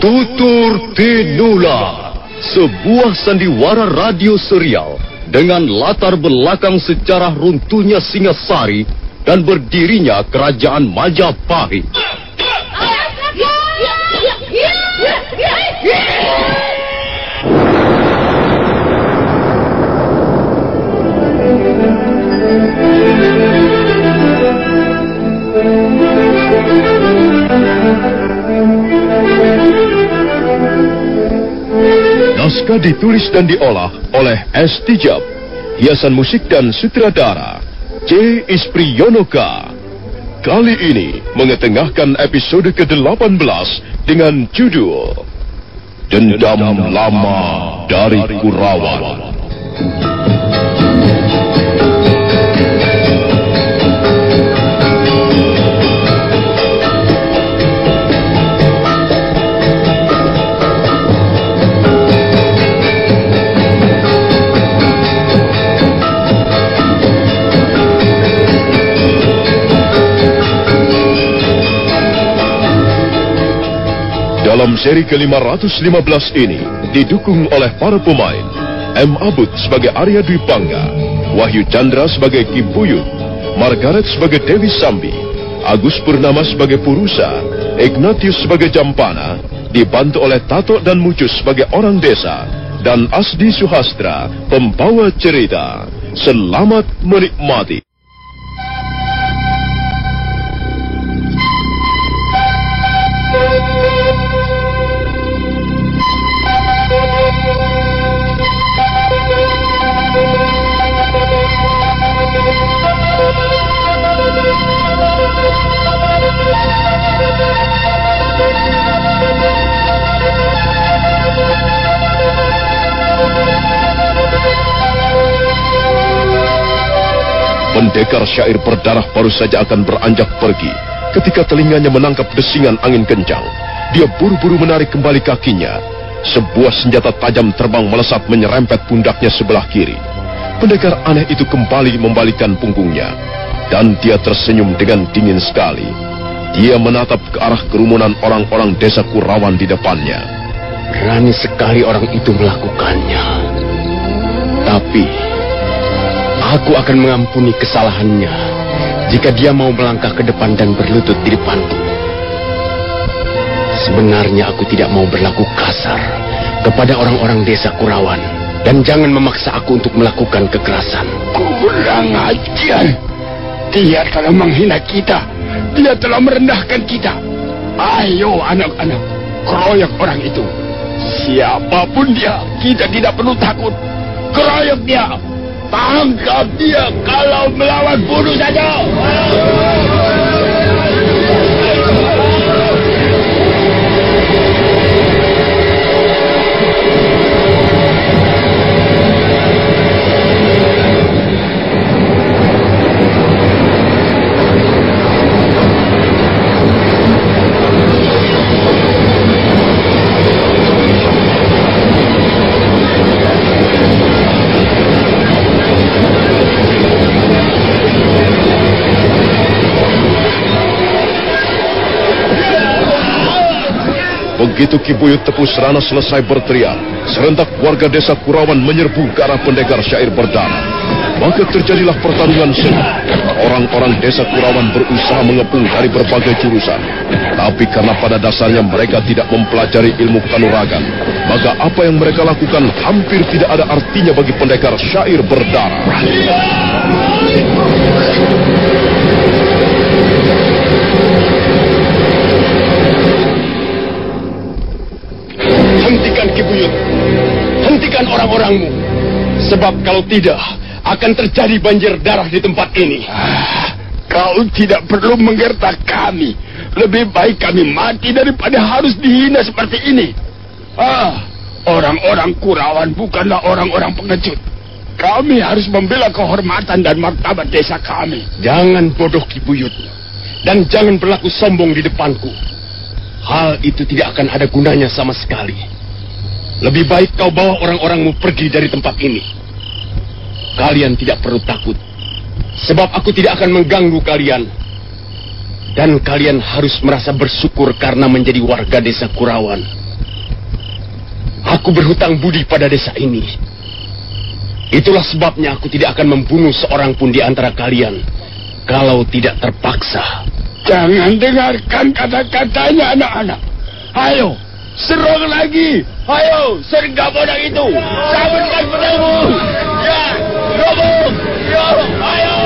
Tutur Tinula, sebuah sandiwara radio serial dengan latar belakang sejarah runtuhnya Singasari dan berdirinya Kerajaan Majapahit. Naskah ditulis dan diolah oleh S. Tijab. Hiasan musik dan sutradara C. Ispriyonoka. Kali ini mengetengahkan episode ke-18 dengan judul Dendam Lama dari Kurawan. Dalam seri ke-515 ini didukung oleh para pemain M. Abud sebagai Arya Dwi Pangga, Wahyu Chandra sebagai Ki Buyut, Margaret sebagai Dewi Sambi, Agus Purnama sebagai Purusa, Ignatius sebagai Jampana, dibantu oleh Tato dan Mucus sebagai orang desa, dan Asdi Suhastra, pembawa cerita. Selamat menikmati. Pendekar syair berdarah baru saja akan beranjak pergi ketika telinganya menangkap desingan angin kencang. Dia buru-buru menarik kembali kakinya. Sebuah senjata tajam terbang melesat menyerempet pundaknya sebelah kiri. Pendekar aneh itu kembali membalikkan punggungnya, dan dia tersenyum dengan dingin sekali. Dia menatap ke arah kerumunan orang-orang desa Kurawan di depannya. Berani sekali orang itu melakukannya. Tapi aku akan mengampuni kesalahannya jika dia mau melangkah ke depan dan berlutut di depanku. Sebenarnya aku tidak mau berlaku kasar kepada orang-orang desa Kurawan, dan jangan memaksa aku untuk melakukan kekerasan. Kurang ajar. Dia telah menghina kita. Dia telah merendahkan kita. Ayo anak-anak, keroyok orang itu. Siapapun dia, kita tidak perlu takut. Keroyok dia. Tangkap dia, kalau melawan bunuh saja. Begitu Ki Buyut Tepu Serana selesai berteriak, serentak warga desa Kurawan menyerbu ke arah pendekar syair berdarah. Maka terjadilah pertarungan sengit. Orang-orang desa Kurawan berusaha mengepung dari berbagai jurusan. Tapi karena pada dasarnya mereka tidak mempelajari ilmu kanuragan, maka apa yang mereka lakukan hampir tidak ada artinya bagi pendekar syair berdarah. Hentikan Ki Buyut. Hentikan orang-orangmu. Sebab kalau tidak, akan terjadi banjir darah di tempat ini. Kau tidak perlu menggertak kami. Lebih baik kami mati daripada harus dihina seperti ini. Orang-orang Kurawan bukanlah orang-orang pengecut. Kami harus membela kehormatan dan martabat desa kami. Jangan bodoh Ki Buyut. Dan jangan berlaku sombong di depanku. Hal itu tidak akan ada gunanya sama sekali. Lebih baik kau bawa orang-orangmu pergi dari tempat ini. Kalian tidak perlu takut, sebab aku tidak akan mengganggu kalian. Dan kalian harus merasa bersyukur karena menjadi warga desa Kurawan. Aku berhutang budi pada desa ini. Itulah sebabnya aku tidak akan membunuh seorang pun di antara kalian kalau tidak terpaksa. Jangan dengarkan kata-katanya, anak-anak. Ayo, serang lagi. Ayo, sergap orang itu. Sabunkan pedangmu. Ya, robong. Ya, ayo.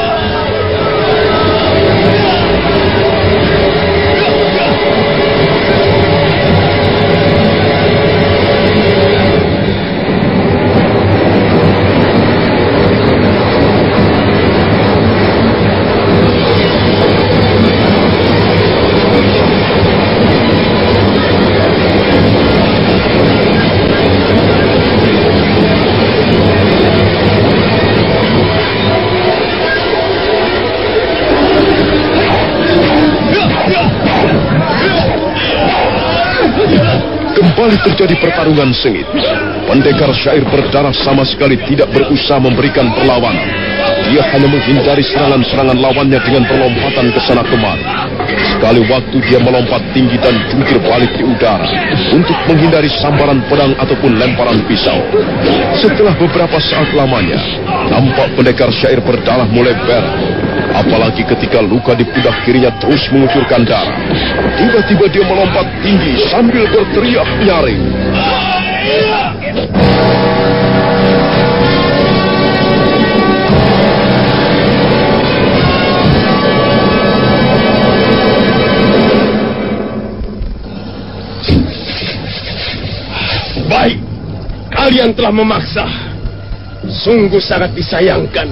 Kembali terjadi pertarungan sengit. Pendekar syair berdarah sama sekali tidak berusaha memberikan perlawanan. Dia hanya menghindari serangan-serangan lawannya dengan perlompatan ke sana kemari. Sekali waktu dia melompat tinggi dan jungkir balik di udara untuk menghindari sambaran pedang ataupun lemparan pisau. Setelah beberapa saat lamanya, nampak pendekar syair berdarah mulai berah. Apalagi ketika luka di pundak kirinya terus mengucurkan darah. Tiba-tiba dia melompat tinggi sambil berteriak nyaring. Baik, kalian telah memaksa. Sungguh sangat disayangkan.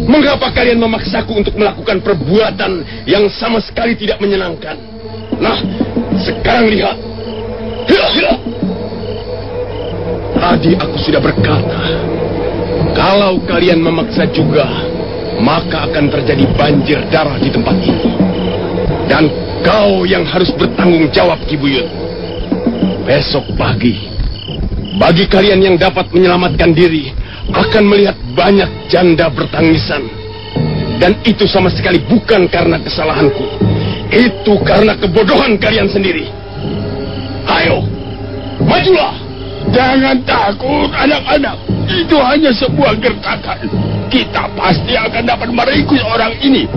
Mengapa kalian memaksaku untuk melakukan perbuatan yang sama sekali tidak menyenangkan? Nah, sekarang lihat. Tadi aku sudah berkata, kalau kalian memaksa juga, maka akan terjadi banjir darah di tempat ini. Dan kau yang harus bertanggung jawab, Ki Buyut. Besok pagi, bagi kalian yang dapat menyelamatkan diri, akan melihat banyak janda bertangisan. Dan itu sama sekali bukan karena kesalahanku. Itu karena kebodohan kalian sendiri. Ayo, majulah. Jangan takut, anak-anak. Itu hanya sebuah gertakan. Kita pasti akan dapat meringkus orang ini.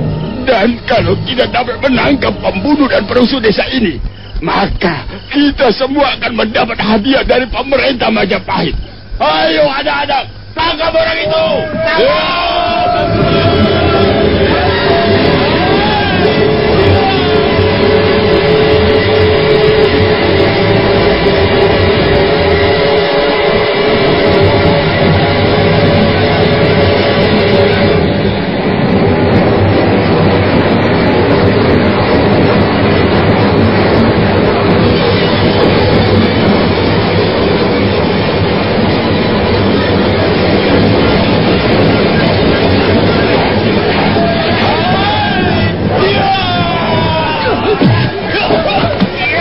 Dan kalau kita dapat menangkap pembunuh dan perusuh desa ini, maka kita semua akan mendapat hadiah dari pemerintah Majapahit. Ayo, anak-anak. Tangkap orang itu!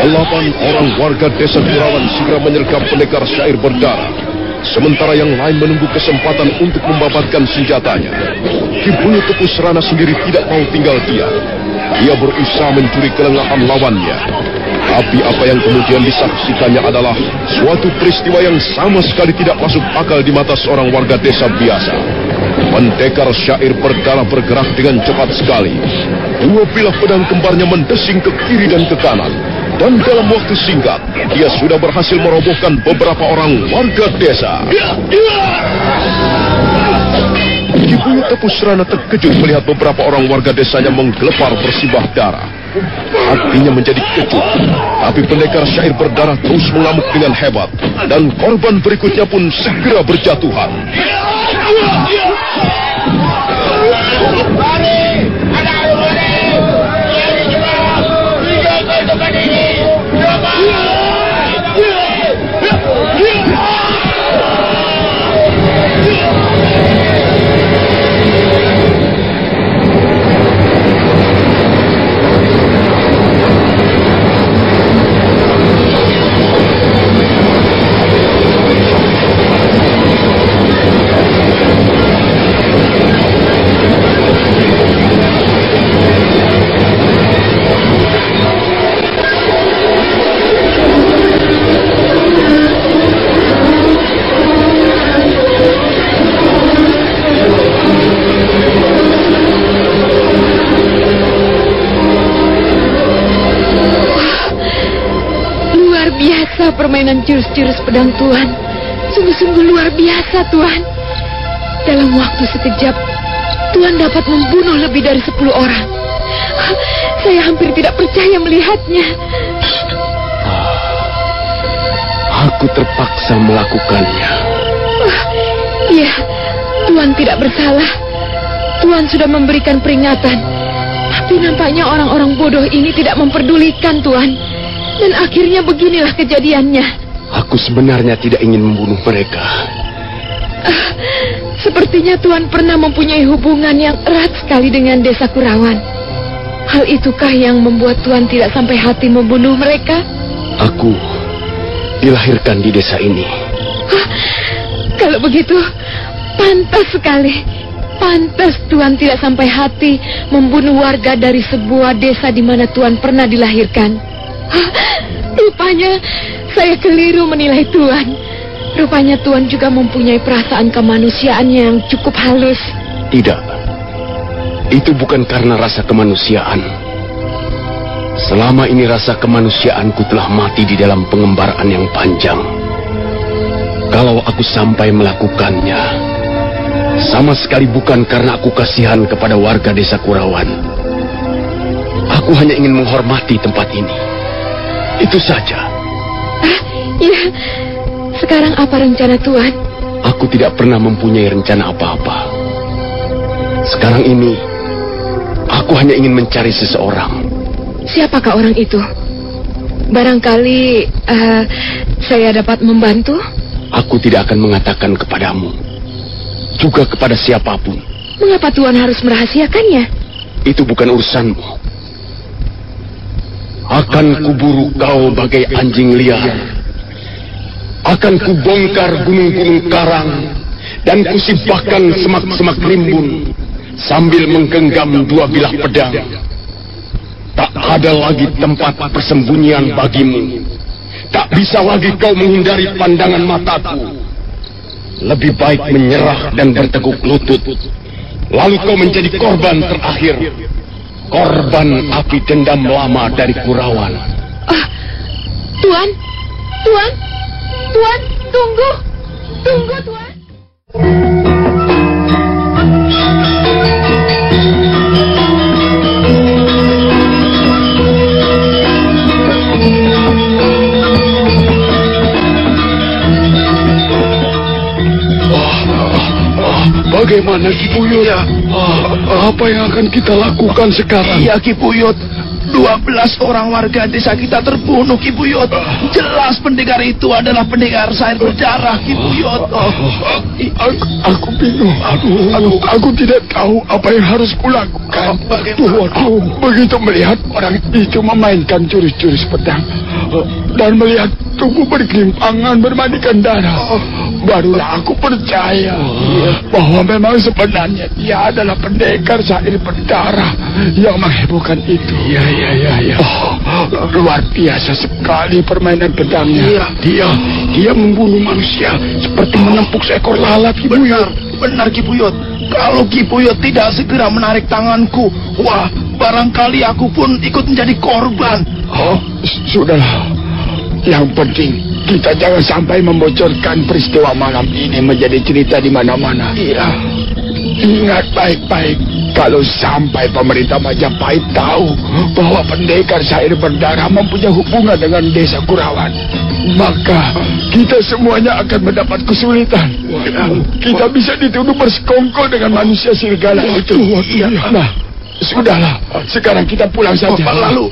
Delapan orang warga desa Kurawan segera menyergap pendekar syair berdarah. Sementara yang lain menunggu kesempatan untuk membabatkan senjatanya. Ki Buyut Tepu Serana sendiri tidak mau tinggal diam. Dia berusaha mencuri kelengahan lawannya. Tapi apa yang kemudian disaksikannya adalah suatu peristiwa yang sama sekali tidak masuk akal di mata seorang warga desa biasa. Pendekar syair berdarah bergerak dengan cepat sekali. Dua bilah pedang kembarnya mendesing ke kiri dan ke kanan. Dan dalam waktu singkat, dia sudah berhasil merobohkan beberapa orang warga desa. Ki Buyut Tepu Serana terkejut melihat beberapa orang warga desanya menggelepar bersimbah darah. Hatinya menjadi kecut. Tapi pendekar syair berdarah terus mengamuk dengan hebat. Dan korban berikutnya pun segera berjatuhan. Luar biasa permainan jurus-jurus pedang Tuan. Sungguh-sungguh luar biasa, Tuan. Dalam waktu sekejap, Tuan dapat membunuh lebih dari 10 orang. Saya hampir tidak percaya melihatnya. Aku terpaksa melakukannya. Iya, Tuan tidak bersalah. Tuan sudah memberikan peringatan. Tapi nampaknya orang-orang bodoh ini tidak memperdulikan, Tuan. Dan akhirnya beginilah kejadiannya. Aku sebenarnya tidak ingin membunuh mereka. Sepertinya Tuan pernah mempunyai hubungan yang erat sekali dengan desa Kurawan. Hal itukah yang membuat Tuan tidak sampai hati membunuh mereka? Aku dilahirkan di desa ini. Kalau begitu, pantas sekali. Pantas Tuan tidak sampai hati membunuh warga dari sebuah desa di mana Tuan pernah dilahirkan. Rupanya saya keliru menilai Tuan. Rupanya Tuan juga mempunyai perasaan kemanusiaan yang cukup halus. Tidak. Itu bukan karena rasa kemanusiaan. Selama ini rasa kemanusiaanku telah mati di dalam pengembaraan yang panjang. Kalau aku sampai melakukannya, sama sekali bukan karena aku kasihan kepada warga desa Kurawan. Aku hanya ingin menghormati tempat ini. Itu saja. Ya, sekarang apa rencana Tuan? Aku tidak pernah mempunyai rencana apa-apa. Sekarang ini, aku hanya ingin mencari seseorang. Siapakah orang itu? Barangkali saya dapat membantu? Aku tidak akan mengatakan kepadamu, juga kepada siapapun. Mengapa Tuan harus merahasiakannya? Itu bukan urusanmu. Akan kuburu kau bagai anjing liar. Akan kubongkar gunung-gunung karang dan kusibahkan semak-semak rimbun sambil menggenggam 2 bilah pedang. Tak ada lagi tempat persembunyian bagimu. Tak bisa lagi kau menghindari pandangan mataku. Lebih baik menyerah dan berteguk lutut. Lalu kau menjadi korban terakhir. Korban api dendam lama dari Kurawan. Tuan, tunggu. Tunggu, Tuan. Bagaimana Ki Buyut? Apa yang akan kita lakukan sekarang? Iya Ki Buyut, 12 orang warga desa kita terbunuh Ki Buyut. Jelas pendekar itu adalah pendekar sair berdarah Ki Buyut. Aku bingung. Aku tidak tahu apa yang harus kulakukan. Begitu melihat orang itu memainkan jurus-jurus pedang dan melihat tubuh bergelimpangan bermandikan darah, barulah aku percaya bahwa memang sebenarnya dia adalah pendekar sair berdarah yang menghebohkan itu. Iya. Luar biasa sekali permainan pedangnya. Dia membunuh manusia seperti menempuk seekor lalat, Ki Buyut. Benar Ki Buyut. Kalau Ki Buyut tidak segera menarik tanganku, wah, barangkali aku pun ikut menjadi korban. Sudahlah. Yang penting kita jangan sampai membocorkan peristiwa malam ini menjadi cerita di mana-mana. Iya. Ingat baik-baik, kalau sampai pemerintah Majapahit tahu bahwa pendekar sair berdarah mempunyai hubungan dengan desa Kurawan, maka kita semuanya akan mendapat kesulitan. Kita bisa dituduh bersekongkol dengan manusia serigala itu. Nah, sudahlah, sekarang kita pulang saja. Lalu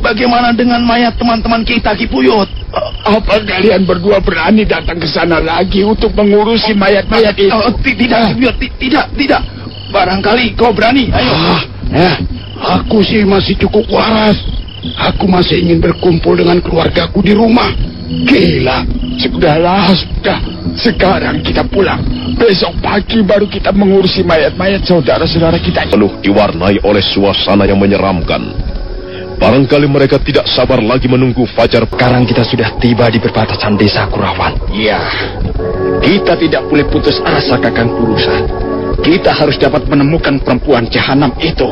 bagaimana dengan mayat teman-teman kita Ki Buyut? Apa kalian berdua berani datang ke sana lagi untuk mengurusi mayat-mayat itu? Tidak Ki Buyut, tidak. Barangkali kau berani. Ayo. Aku sih masih cukup waras. Aku masih ingin berkumpul dengan keluargaku di rumah. Gila, sudah. Sekarang kita pulang. Besok pagi baru kita mengurusi mayat-mayat saudara-saudara kita. Penuh diwarnai oleh suasana yang menyeramkan. Barangkali mereka tidak sabar lagi menunggu fajar. Sekarang kita sudah tiba di perbatasan desa Kurawan. Iya. Kita tidak boleh putus asa, Kakang Purusa. Kita harus dapat menemukan perempuan jahanam itu.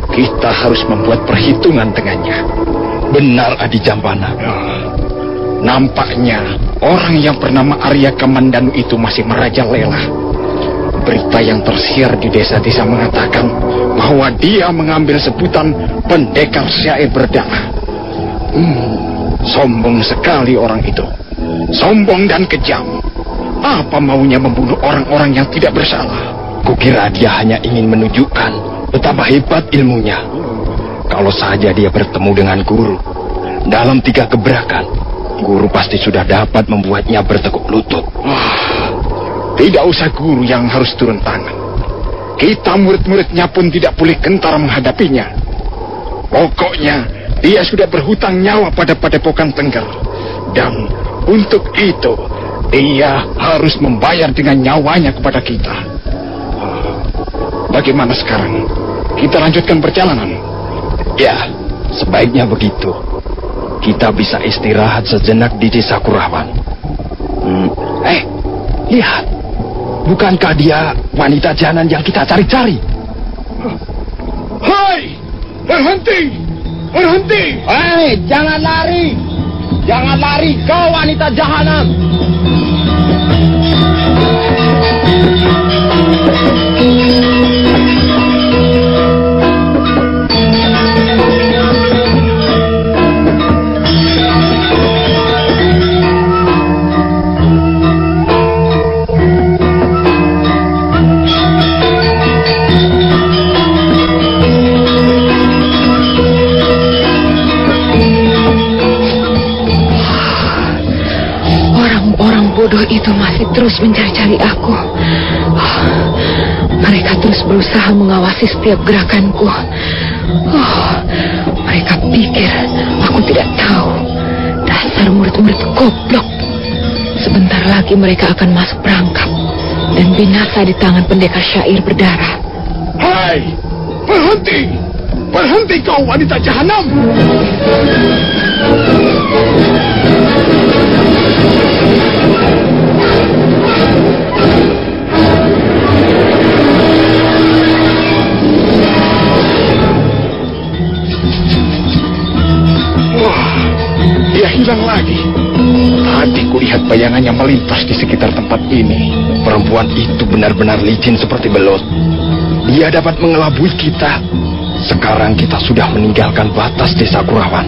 Kita harus membuat perhitungan dengannya. Benar, Adi Jampana. Nampaknya orang yang bernama Arya Kamandanu itu masih merajalela. Berita yang tersiar di desa-desa mengatakan bahwa dia mengambil sebutan pendekar syair berdarah. Sombong sekali orang itu. Sombong dan kejam. Apa maunya membunuh orang-orang yang tidak bersalah? Kukira dia hanya ingin menunjukkan betapa hebat ilmunya. Kalau saja dia bertemu dengan guru, dalam 3 gebrakan, guru pasti sudah dapat membuatnya bertekuk lutut. Tidak usah guru yang harus turun tangan. Kita murid-muridnya pun tidak boleh gentar menghadapinya. Pokoknya dia sudah berhutang nyawa pada Padepokan Tengger. Dan untuk itu dia harus membayar dengan nyawanya kepada kita. Bagaimana sekarang? Kita lanjutkan perjalanan. Ya, sebaiknya begitu. Kita bisa istirahat sejenak di Desa Kurawan. Lihat. Bukankah dia wanita jahanan yang kita cari-cari? Hai! Berhenti! Berhenti! Hei, jangan lari! Jangan lari, kau wanita jahanam! Bodoh itu masih terus mencari-cari aku. Mereka terus berusaha mengawasi setiap gerakanku. Mereka pikir aku tidak tahu. Dasar murid-murid goblok. Sebentar lagi mereka akan masuk perangkap dan binasa di tangan pendekar syair berdarah. Hai! Berhenti! Berhenti kau wanita jahanam! Dia hilang lagi. Tadi kulihat bayangannya melintas di sekitar tempat ini. Perempuan itu benar-benar licin seperti belut. Dia dapat mengelabui kita. Sekarang kita sudah meninggalkan batas Desa Kurawan.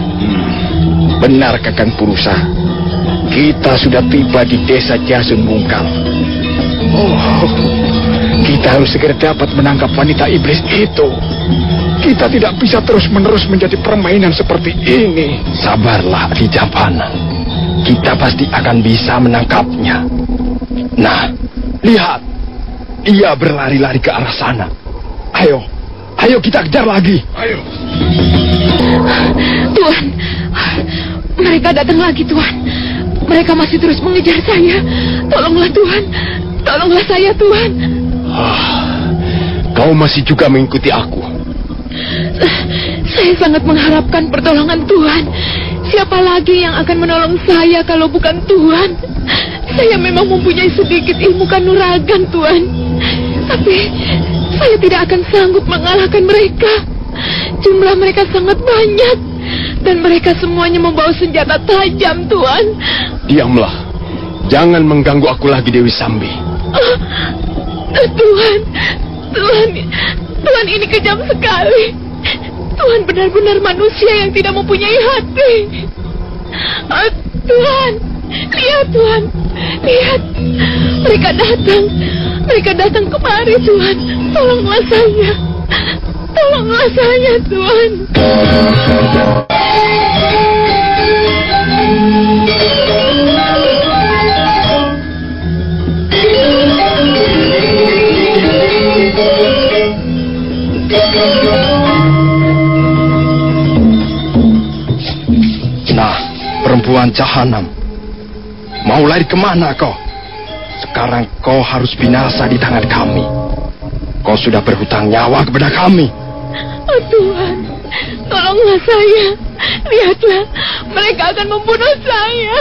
Benar Kakang Purusa. Kita sudah tiba di Desa Jasun Bungkal. Kita harus segera dapat menangkap wanita iblis itu. Kita tidak bisa terus-menerus menjadi permainan seperti ini. Sabarlah, Adijapana. Kita pasti akan bisa menangkapnya. Nah, lihat. Ia berlari-lari ke arah sana. Ayo kita kejar lagi. Ayo. Tuan, mereka datang lagi, Tuan. Mereka masih terus mengejar saya. Tolonglah, Tuan. Tolonglah saya, Tuan. Kau masih juga mengikuti aku. Saya sangat mengharapkan pertolongan Tuhan. Siapa lagi yang akan menolong saya kalau bukan Tuhan? Saya memang mempunyai sedikit ilmu kanuragan, Tuhan. Tapi saya tidak akan sanggup mengalahkan mereka. Jumlah mereka sangat banyak. Dan mereka semuanya membawa senjata tajam, Tuhan. Diamlah. Jangan mengganggu aku lagi, Dewi Sambi. Tuhan ini kejam sekali. Tuhan benar-benar manusia yang tidak mempunyai hati. Tuhan, lihat Tuhan, lihat. Mereka datang kemari, Tuhan. Tolonglah saya, Tuhan. Nah, perempuan jahanam, mau lari kemana kau? Sekarang kau harus binasa di tangan kami. Kau sudah berhutang nyawa kepada kami. Oh Tuhan, tolonglah saya. Lihatlah, mereka akan membunuh saya.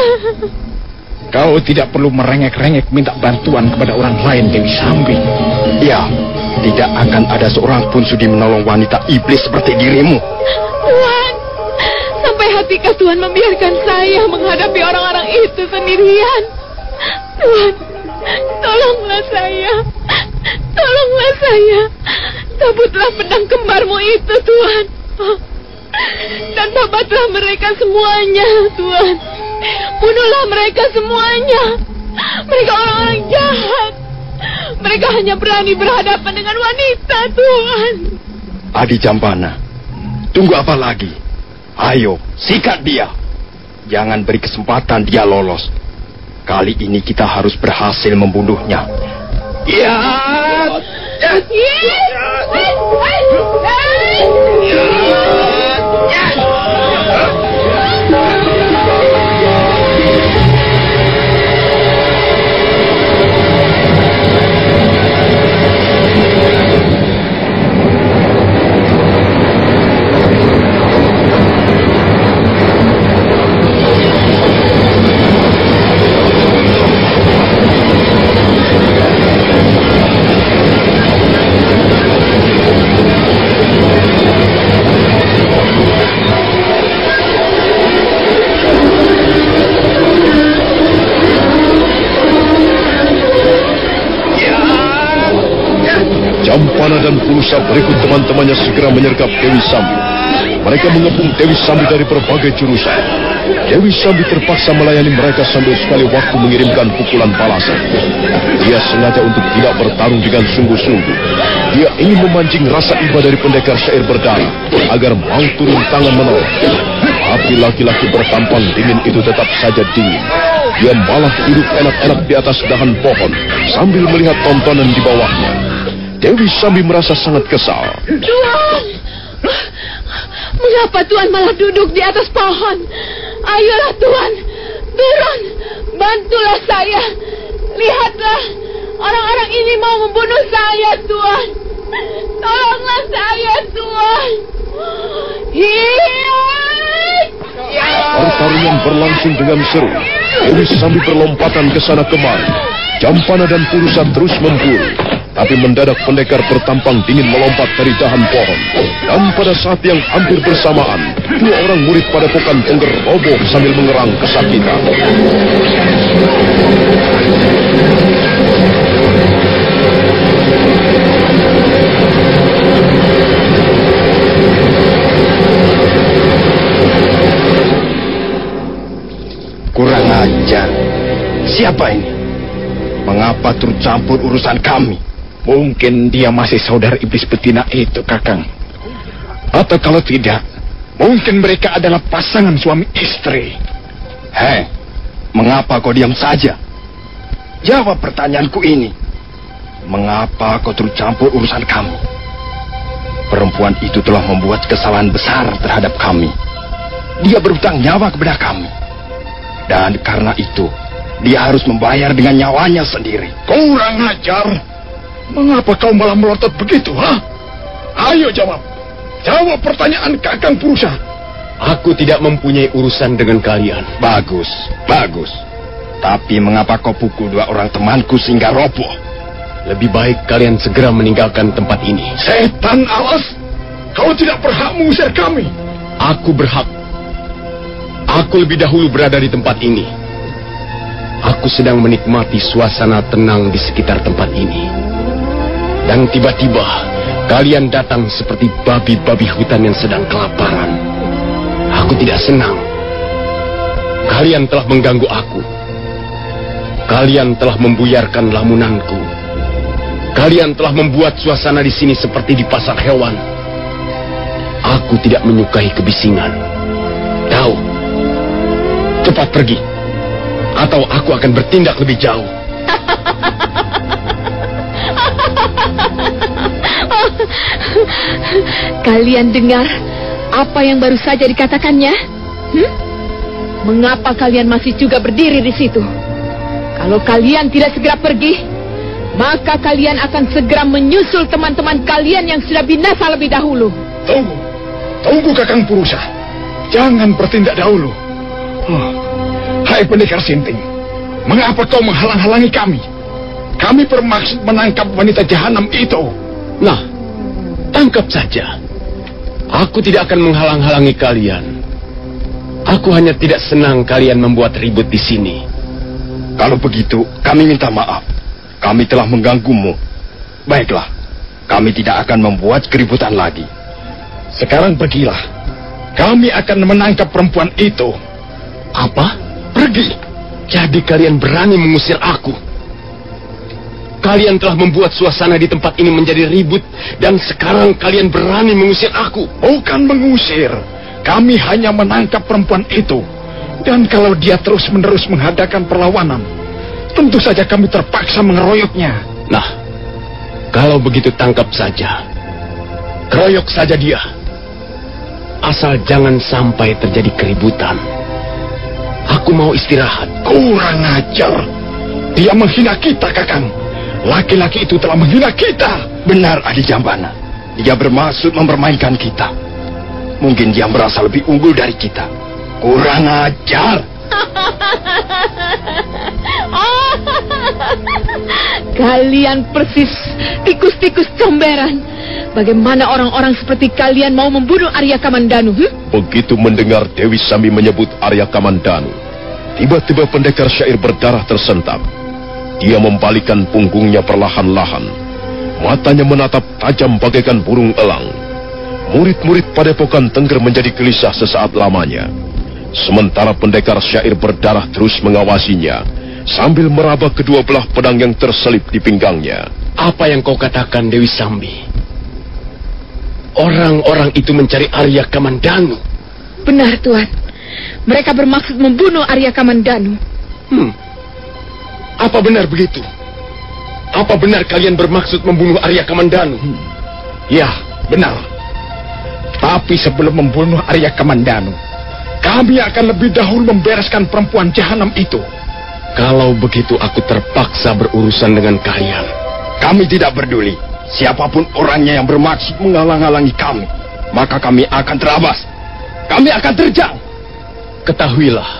Kau tidak perlu merengek-rengek minta bantuan kepada orang lain, Dewi Sambi. Ya, tidak akan ada seorang pun sudi menolong wanita iblis seperti dirimu. Tuhan, sampai hatikah Tuhan membiarkan saya menghadapi orang-orang itu sendirian. Tuhan, tolonglah saya. Tolonglah saya. Cabutlah pedang kembarmu itu, Tuhan. Dan babatlah mereka semuanya, Tuhan. Bunuhlah mereka semuanya. Mereka orang-orang jahat. Mereka hanya berani berhadapan dengan wanita, Tuhan. Adi Jampana, tunggu apa lagi? Ayo, sikat dia. Jangan beri kesempatan dia lolos. Kali ini kita harus berhasil membunuhnya. Ya. Jampana dan Pulusa berikut teman-temannya segera menyergap Dewi Sambi. Mereka mengepung Dewi Sambi dari berbagai jurusan. Dewi Sambi terpaksa melayani mereka sambil sekali waktu mengirimkan pukulan balasan. Dia sengaja untuk tidak bertarung dengan sungguh-sungguh. Dia ingin memancing rasa iba dari pendekar syair berdarah agar mau turun tangan menolong. Tapi laki-laki bertampang dingin itu tetap saja dingin. Dia malah duduk enak-enak di atas dahan pohon sambil melihat tontonan di bawahnya. Dewi Sambi merasa sangat kesal. Tuhan, mengapa Tuhan malah duduk di atas pohon? Ayolah Tuhan, turun, bantulah saya. Lihatlah, orang-orang ini mau membunuh saya, Tuhan. Tolonglah saya, Tuhan. Pertarungan berlangsung dengan seru. Dewi Sambi berlompatan ke sana kemari. Jampana dan Pulusa terus memburu. Tapi mendadak pendekar bertampang dingin melompat dari dahan pohon. Dan pada saat yang hampir bersamaan, dua orang murid padepokan Tengger roboh sambil mengerang kesakitan. Kurang ajar. Siapa ini? Mengapa turut campur urusan kami? Mungkin dia masih saudara iblis betina itu, Kakang. Atau kalau tidak, mungkin mereka adalah pasangan suami istri. Hei, mengapa kau diam saja? Jawab pertanyaanku ini. Mengapa kau turut campur urusan kami? Perempuan itu telah membuat kesalahan besar terhadap kami. Dia berhutang nyawa kepada kami. Dan karena itu, dia harus membayar dengan nyawanya sendiri. Kurang ajar. Mengapa kau malah melotot begitu, ha? Ayo jawab. Jawab pertanyaan Kakang Pulusa. Aku tidak mempunyai urusan dengan kalian. Bagus, bagus. Tapi mengapa kau pukul dua orang temanku sehingga roboh? Lebih baik kalian segera meninggalkan tempat ini. Setan alas. Kau tidak berhak mengusir kami. Aku berhak. Aku lebih dahulu berada di tempat ini. Aku sedang menikmati suasana tenang di sekitar tempat ini. Dan tiba-tiba, kalian datang seperti babi-babi hutan yang sedang kelaparan. Aku tidak senang. Kalian telah mengganggu aku. Kalian telah membuyarkan lamunanku. Kalian telah membuat suasana di sini seperti di pasar hewan. Aku tidak menyukai kebisingan. Tahu, cepat pergi. Atau aku akan bertindak lebih jauh. Kalian dengar apa yang baru saja dikatakannya? Mengapa kalian masih juga berdiri di situ? Kalau kalian tidak segera pergi, maka kalian akan segera menyusul teman-teman kalian yang sudah binasa lebih dahulu. Tunggu Kakang Pulusa. Jangan bertindak dahulu. Hai pendekar Sinting, mengapa kau menghalang-halangi kami? Kami bermaksud menangkap wanita jahanam itu. Nah, tangkap saja. Aku tidak akan menghalang-halangi kalian. Aku hanya tidak senang kalian membuat ribut di sini. Kalau begitu, kami minta maaf. Kami telah mengganggumu. Baiklah, kami tidak akan membuat keributan lagi. Sekarang pergilah. Kami akan menangkap perempuan itu. Apa? Pergi? Jadi kalian berani mengusir aku? Kalian telah membuat suasana di tempat ini menjadi ribut, dan sekarang kalian berani mengusir aku? Bukan mengusir. Kami hanya menangkap perempuan itu. Dan kalau dia terus-menerus mengadakan perlawanan, tentu saja kami terpaksa mengeroyoknya. Nah, kalau begitu tangkap saja. Keroyok saja dia. Asal jangan sampai terjadi keributan. Aku mau istirahat. Kurang ajar. Dia menghina kita, Kakang. Laki-laki itu telah menghina kita. Benar, Adi Jambana. Dia bermaksud mempermainkan kita. Mungkin dia merasa lebih unggul dari kita. Kurang ajar. Kalian persis tikus-tikus comberan. Bagaimana orang-orang seperti kalian mau membunuh Arya Kamandanu? Begitu mendengar Dewi Sambi menyebut Arya Kamandanu, tiba-tiba pendekar syair berdarah tersentak. Dia membalikkan punggungnya perlahan-lahan. Matanya menatap tajam bagaikan burung elang. Murid-murid Padepokan Tengger menjadi gelisah sesaat lamanya. Sementara pendekar syair berdarah terus mengawasinya, sambil meraba kedua belah pedang yang terselip di pinggangnya. Apa yang kau katakan, Dewi Sambi? Orang-orang itu mencari Arya Kamandanu. Benar, Tuan. Mereka bermaksud membunuh Arya Kamandanu. Apa benar begitu? Apa benar kalian bermaksud membunuh Arya Kamandanu? Ya, benar. Tapi sebelum membunuh Arya Kamandanu, kami akan lebih dahulu membereskan perempuan jahanam itu. Kalau begitu aku terpaksa berurusan dengan kalian. Kami tidak peduli. Siapapun orangnya yang bermaksud menghalang-halangi kami, maka kami akan terabas. Kami akan terjang. Ketahuilah,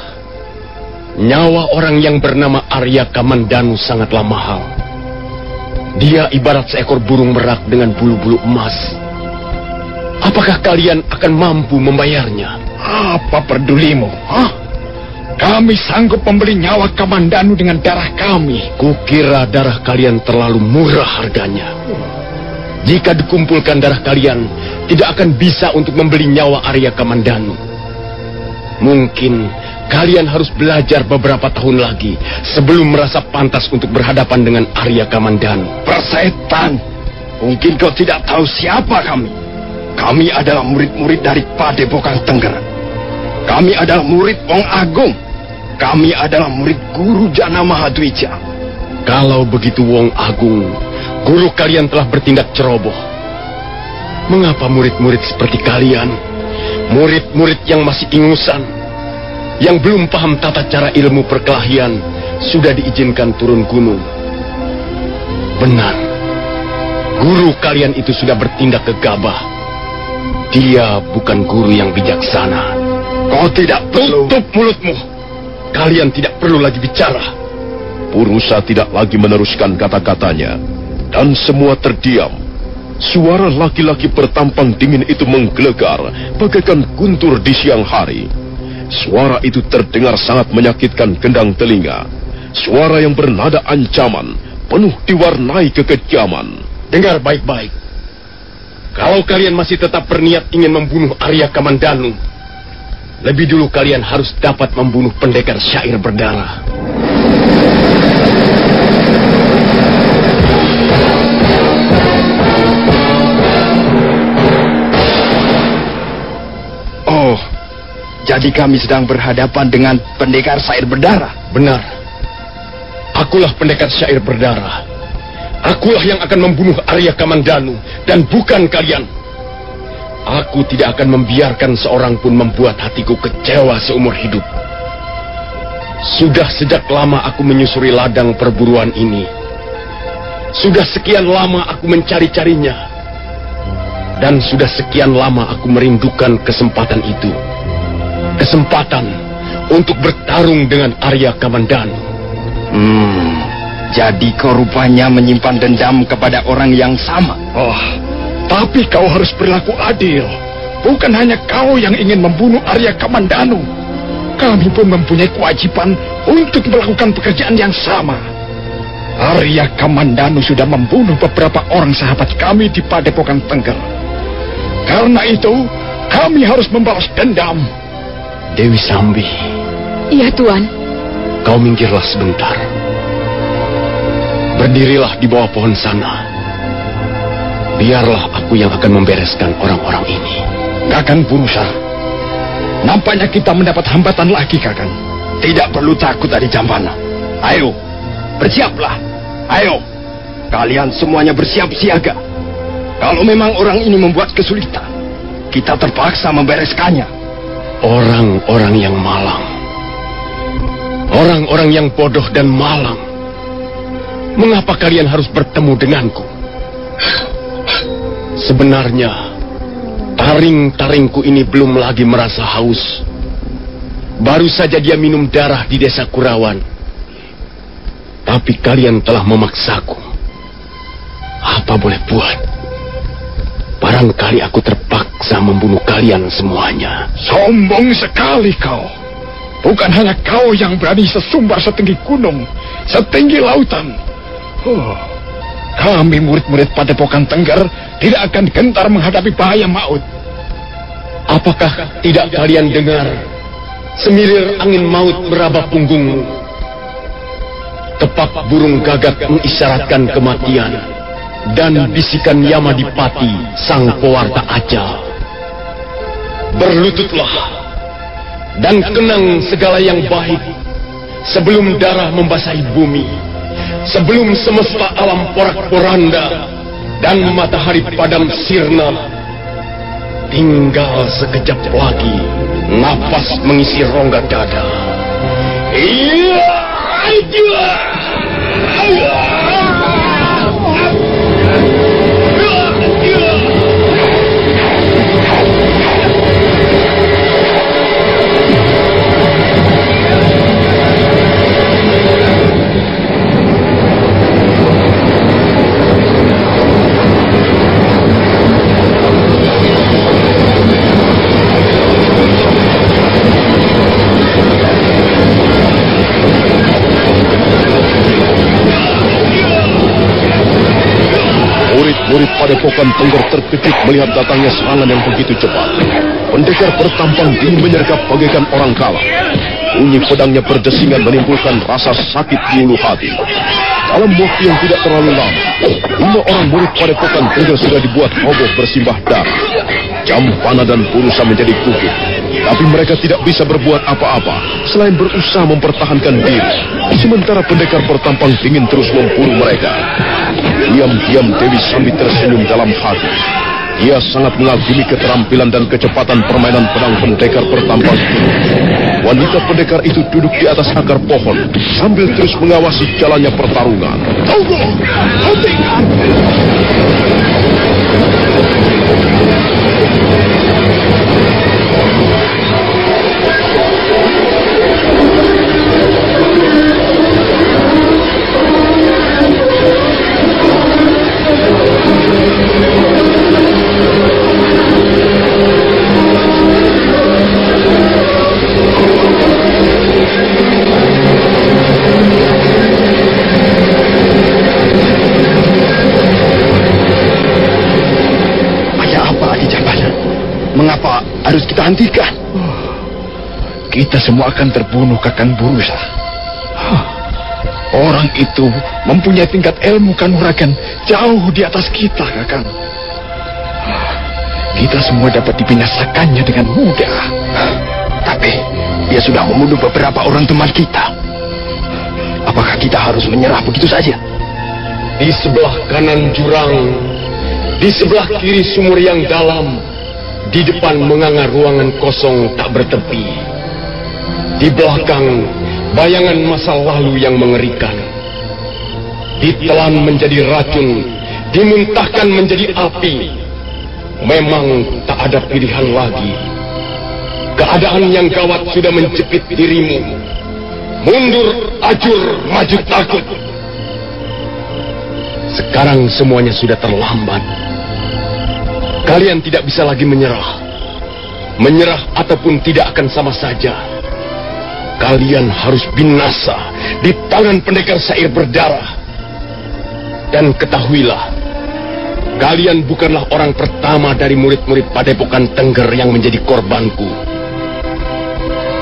nyawa orang yang bernama Arya Kamandanu sangatlah mahal. Dia ibarat seekor burung merak dengan bulu-bulu emas. Apakah kalian akan mampu membayarnya? Apa pedulimu? Kami sanggup membeli nyawa Kamandanu dengan darah kami. Kukira darah kalian terlalu murah harganya. Jika dikumpulkan darah kalian, tidak akan bisa untuk membeli nyawa Arya Kamandanu. Mungkin kalian harus belajar beberapa tahun lagi sebelum merasa pantas untuk berhadapan dengan Arya Kamandanu. Persetan, mungkin kau tidak tahu siapa kami. Kami adalah murid-murid dari Padepokan Tengger. Kami adalah murid Wong Agung. Kami adalah murid Guru Jana Mahadwija. Kalau begitu Wong Agung, guru kalian telah bertindak ceroboh. Mengapa murid-murid seperti kalian, murid-murid yang masih ingusan, yang belum paham tata cara ilmu perkelahian, sudah diizinkan turun gunung? Benar, guru kalian itu sudah bertindak gegabah. Dia bukan guru yang bijaksana. Kau tidak perlu. Tutup mulutmu. Kalian tidak perlu lagi bicara. Purusa tidak lagi meneruskan kata-katanya, dan semua terdiam. Suara laki-laki bertampang dingin itu menggelegar bagaikan guntur di siang hari. Suara itu terdengar sangat menyakitkan gendang telinga. Suara yang bernada ancaman, penuh diwarnai kekejaman. Dengar baik-baik. Kalau kalian masih tetap berniat ingin membunuh Arya Kamandanu, lebih dulu kalian harus dapat membunuh pendekar syair berdarah. Oh, jadi kami sedang berhadapan dengan pendekar syair berdarah? Benar. Akulah pendekar syair berdarah. Akulah yang akan membunuh Arya Kamandanu, dan bukan kalian. Aku tidak akan membiarkan seorang pun membuat hatiku kecewa seumur hidup. Sudah sejak lama aku menyusuri ladang perburuan ini. Sudah sekian lama aku mencari-carinya. Dan sudah sekian lama aku merindukan kesempatan itu. Kesempatan untuk bertarung dengan Arya Kamandanu. Jadi kau rupanya menyimpan dendam kepada orang yang sama. Oh, tapi kau harus berlaku adil. Bukan hanya kau yang ingin membunuh Arya Kamandanu. kami pun mempunyai kewajiban untuk melakukan pekerjaan yang sama. Arya Kamandanu sudah membunuh beberapa orang sahabat kami di Padepokan Tengger. Karena itu, kami harus membalas dendam. Dewi Sambi. Iya, Tuan. Kau minggirlah sebentar. Berdirilah di bawah pohon sana. Biarlah aku yang akan membereskan orang-orang ini. Kakang Purusa, nampaknya kita mendapat hambatan lagi, Kakang. Tidak perlu takut, Adi Jampana. Ayo, bersiaplah. Ayo, kalian semuanya bersiap siaga. Kalau memang orang ini membuat kesulitan, kita terpaksa membereskannya. Orang-orang yang malang. Orang-orang yang bodoh dan malang. Mengapa kalian harus bertemu denganku? Sebenarnya, taring-taringku ini belum lagi merasa haus. Baru saja dia minum darah di desa Kurawan. Tapi kalian telah memaksaku. Apa boleh buat? Barangkali aku terpaksa membunuh kalian semuanya. Sombong sekali kau. Bukan hanya kau yang berani sesumbar setinggi gunung, setinggi lautan. Kami murid-murid Padepokan Tengger tidak akan gentar menghadapi bahaya maut. Apakah tidak kalian dengar semilir angin maut meraba punggungmu? Tepak burung gagak mengisyaratkan kematian, dan bisikan Yamadipati sang pewarta ajal. Berlututlah dan kenang segala yang baik sebelum darah membasahi bumi, sebelum semesta alam porak-poranda dan matahari padam sirna. Tinggal sekejap lagi napas mengisi rongga dada. Iya. Murid Padepokan Tengger terkejut melihat datangnya serangan yang begitu cepat. Pendekar bertampang dingin menyergap bagaikan orang kalah. Bunyi pedangnya berdesingan menimbulkan rasa sakit di ulu hati. Dalam waktu yang tidak terlalu lama, 5 orang murid Padepokan Tengger sudah dibuat roboh bersimbah darah. Jampana dan Purusa menjadi gugur, tapi mereka tidak bisa berbuat apa-apa selain berusaha mempertahankan diri. Sementara pendekar bertampang dingin terus memburu mereka. Diam-diam Dewi Sambi tersenyum dalam hati. Ia sangat mengagumi keterampilan dan kecepatan permainan pedang pendekar bertampang. Wanita pendekar itu duduk di atas akar pohon sambil terus mengawasi jalannya pertarungan. Tunggu! Hentikan! Mengapa harus kita hentikan? Kita semua akan terbunuh, Kakang Purusa. Orang itu mempunyai tingkat ilmu kanuragan jauh di atas kita, Kakang. Kita semua dapat dibinasakannya dengan mudah. Tapi dia sudah membunuh beberapa orang teman kita. Apakah kita harus menyerah begitu saja? Di sebelah kanan jurang, di sebelah kiri sumur yang dalam, di depan menganga ruangan kosong tak bertepi. Di belakang, bayangan masa lalu yang mengerikan. Ditelan menjadi racun, dimuntahkan menjadi api. Memang tak ada pilihan lagi. Keadaan yang gawat sudah menjepit dirimu. Mundur, ajur, maju takut. Sekarang semuanya sudah terlambat. Kalian tidak bisa lagi menyerah. Menyerah ataupun tidak akan sama saja. kalian harus binasa di tangan pendekar Syair berdarah. Dan ketahuilah, kalian bukanlah orang pertama dari murid-murid Padepokan Tengger yang menjadi korbanku.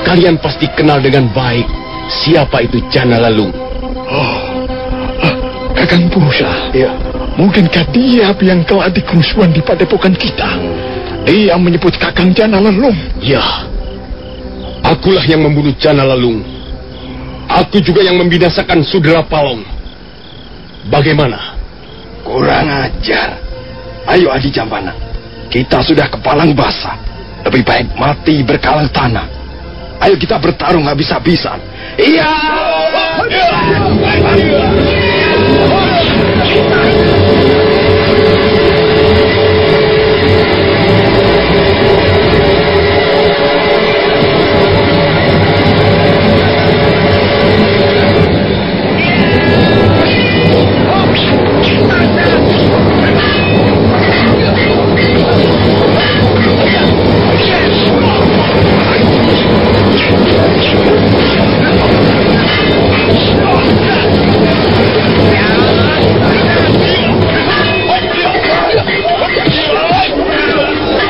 Kalian pasti kenal dengan baik siapa itu Jana Lalung. Kakang Pusa. Ya. Mungkinkah dia yang telah dikerusuhan di padepokan kita? Dia menyebut Kakang Jana Lalung. Ya, akulah yang membunuh Jana Lalung. Aku juga yang membinasakan Sudra Palong. Bagaimana? Kurang ajar. Ayo Adi Jampana, kita sudah kepalang basah. Lebih baik mati berkalang tanah. Ayo kita bertarung habis-habisan. Iya.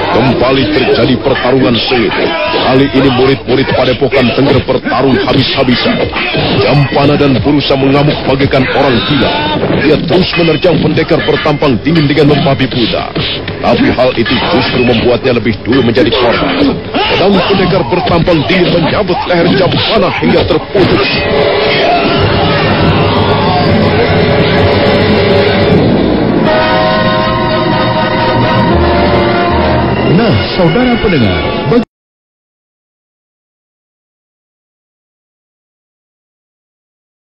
Kembali terjadi pertarungan sengit. Kali ini murid-murid Padepokan Tengger bertarung habis-habisan. Jampana dan Purusa mengamuk bagaikan orang gila. Dia terus menerjang pendekar bertampang dingin dengan membabi buta. Tapi hal itu justru membuatnya lebih dulu menjadi korban. Pedang pendekar bertampang dingin menyabet leher Jampana hingga terputus. Nah, saudara pendengar,